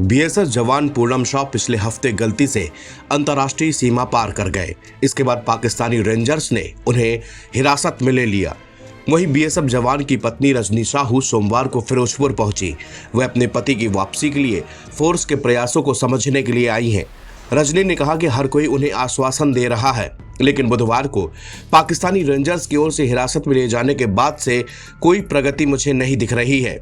BSF जवान पूनम शाह पिछले हफ्ते गलती से अंतर्राष्ट्रीय सीमा पार कर गए। इसके बाद पाकिस्तानी रेंजर्स ने उन्हें हिरासत में ले लिया। वहीं बीएसएफ जवान की पत्नी रजनी साहू सोमवार को फिरोजपुर पहुंची। वह अपने पति की वापसी के लिए फोर्स के प्रयासों को समझने के लिए आई हैं। रजनी ने कहा कि हर कोई उन्हें आश्वासन दे रहा है, लेकिन बुधवार को पाकिस्तानी रेंजर्स की ओर से हिरासत में ले जाने के बाद से कोई प्रगति मुझे नहीं दिख रही है।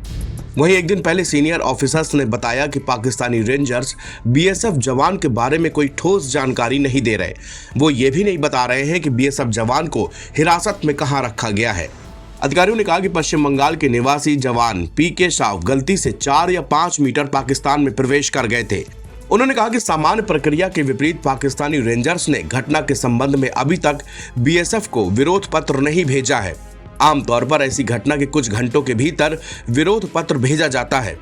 वहीं एक दिन पहले सीनियर ऑफिसर्स ने बताया कि पाकिस्तानी रेंजर्स बीएसएफ जवान के बारे में कोई ठोस जानकारी नहीं दे रहे। वो ये भी नहीं बता रहे हैं कि बीएसएफ जवान को हिरासत में कहां रखा गया है। अधिकारियों ने कहा कि पश्चिम बंगाल के निवासी जवान पीके शाह गलती से 4 या 5 मीटर पाकिस्तान में प्रवेश कर गए थे। उन्होंने कहा कि सामान्य प्रक्रिया के विपरीत पाकिस्तानी रेंजर्स ने घटना के संबंध में अभी तक बीएसएफ को विरोध पत्र नहीं भेजा है। आमतौर पर ऐसी घटना के कुछ घंटों के भीतर विरोध पत्र भेजा जाता है।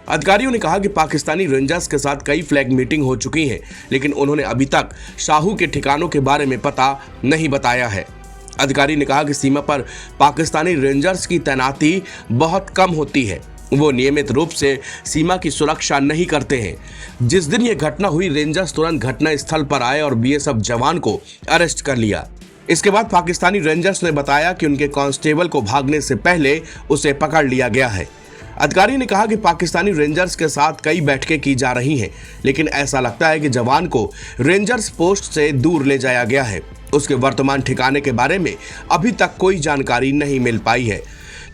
अधिकारियों ने कहा कि पाकिस्तानी रेंजर्स के साथ कई फ्लैग मीटिंग हो चुकी है, लेकिन उन्होंने अभी तक शाहू के ठिकानों के बारे में पता नहीं बताया है। अधिकारी ने कहा कि सीमा पर पाकिस्तानी रेंजर्स की तैनाती बहुत कम होती है। वो नियमित रूप से सीमा की सुरक्षा नहीं करते हैं। जिस दिन ये घटना हुई, रेंजर्स तुरंत घटना स्थल पर आए और बीएसएफ जवान को अरेस्ट कर लिया। इसके बाद पाकिस्तानी रेंजर्स ने बताया कि उनके कांस्टेबल को भागने से पहले उसे पकड़ लिया गया है। अधिकारी ने कहा कि पाकिस्तानी रेंजर्स के साथ कई बैठकें की जा रही हैं, लेकिन ऐसा लगता है कि जवान को रेंजर्स पोस्ट से दूर ले जाया गया है। उसके वर्तमान ठिकाने के बारे में अभी तक कोई जानकारी नहीं मिल पाई है।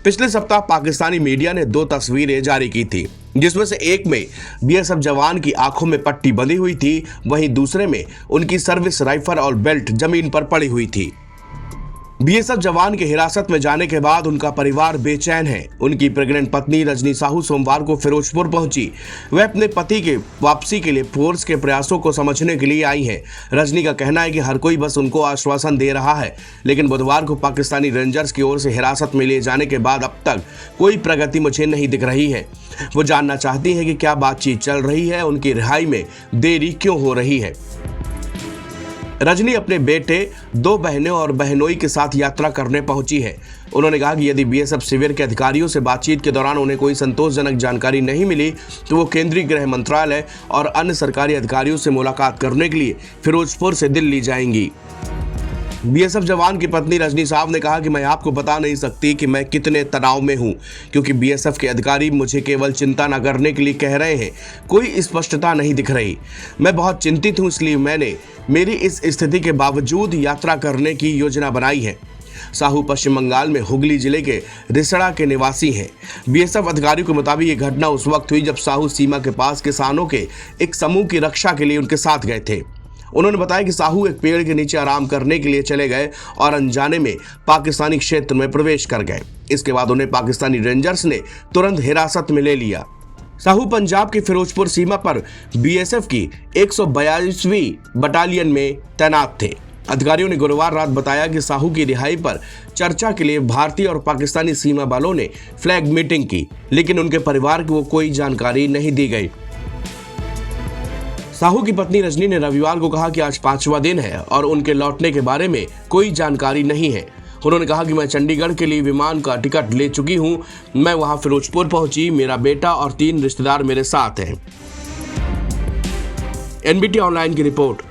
पिछले सप्ताह पाकिस्तानी मीडिया ने 2 तस्वीरें जारी की थी, जिसमें से एक में बीएसएफ जवान की आंखों में पट्टी बंधी हुई थी, वहीं दूसरे में उनकी सर्विस राइफल और बेल्ट जमीन पर पड़ी हुई थी। बीएसएफ जवान के हिरासत में जाने के बाद उनका परिवार बेचैन है। उनकी प्रेग्नेंट पत्नी रजनी साहू सोमवार को फिरोजपुर पहुंची। वह अपने पति के वापसी के लिए फोर्स के प्रयासों को समझने के लिए आई है। रजनी का कहना है कि हर कोई बस उनको आश्वासन दे रहा है, लेकिन बुधवार को पाकिस्तानी रेंजर्स की ओर से हिरासत में ले जाने के बाद अब तक कोई प्रगति मुझे नहीं दिख रही है। वो जानना चाहती है कि क्या बातचीत चल रही है, उनकी रिहाई में देरी क्यों हो रही है। रजनी अपने बेटे, 2 बहनें और बहनोई के साथ यात्रा करने पहुंची है। उन्होंने कहा कि यदि बीएसएफ शिविर के अधिकारियों से बातचीत के दौरान उन्हें कोई संतोषजनक जानकारी नहीं मिली, तो वो केंद्रीय गृह मंत्रालय और अन्य सरकारी अधिकारियों से मुलाकात करने के लिए फिरोजपुर से दिल्ली जाएंगी। बीएसएफ जवान की पत्नी रजनी साहब ने कहा कि मैं आपको बता नहीं सकती कि मैं कितने तनाव में हूं, क्योंकि बीएसएफ के अधिकारी मुझे केवल चिंता न करने के लिए कह रहे हैं। कोई स्पष्टता नहीं दिख रही। मैं बहुत चिंतित हूं, इसलिए मैंने मेरी इस स्थिति के बावजूद यात्रा करने की योजना बनाई है। साहू पश्चिम बंगाल में हुगली जिले के रिसड़ा के निवासी हैं। बीएसएफ अधिकारियों के मुताबिक ये घटना उस वक्त हुई जब साहू सीमा के पास किसानों के एक समूह की रक्षा के लिए उनके साथ गए थे। उन्होंने बताया कि साहू एक पेड़ के नीचे आराम करने के लिए चले गए और अनजाने में पाकिस्तानी क्षेत्र में प्रवेश कर गए। इसके बाद उन्हें पाकिस्तानी रेंजर्स ने तुरंत हिरासत में ले लिया। साहू पंजाब की फिरोजपुर सीमा पर बीएसएफ की 142वीं बटालियन में तैनात थे। अधिकारियों ने गुरुवार रात बताया कि साहू की रिहाई पर चर्चा के लिए भारतीय और पाकिस्तानी सीमा बलों ने फ्लैग मीटिंग की, लेकिन उनके परिवार को कोई जानकारी नहीं दी गई। साहू की पत्नी रजनी ने रविवार को कहा कि आज 5वां दिन है और उनके लौटने के बारे में कोई जानकारी नहीं है। उन्होंने कहा कि मैं चंडीगढ़ के लिए विमान का टिकट ले चुकी हूं। मैं वहां फिरोजपुर पहुंची। मेरा बेटा और 3 रिश्तेदार मेरे साथ हैं। एनबीटी ऑनलाइन की रिपोर्ट।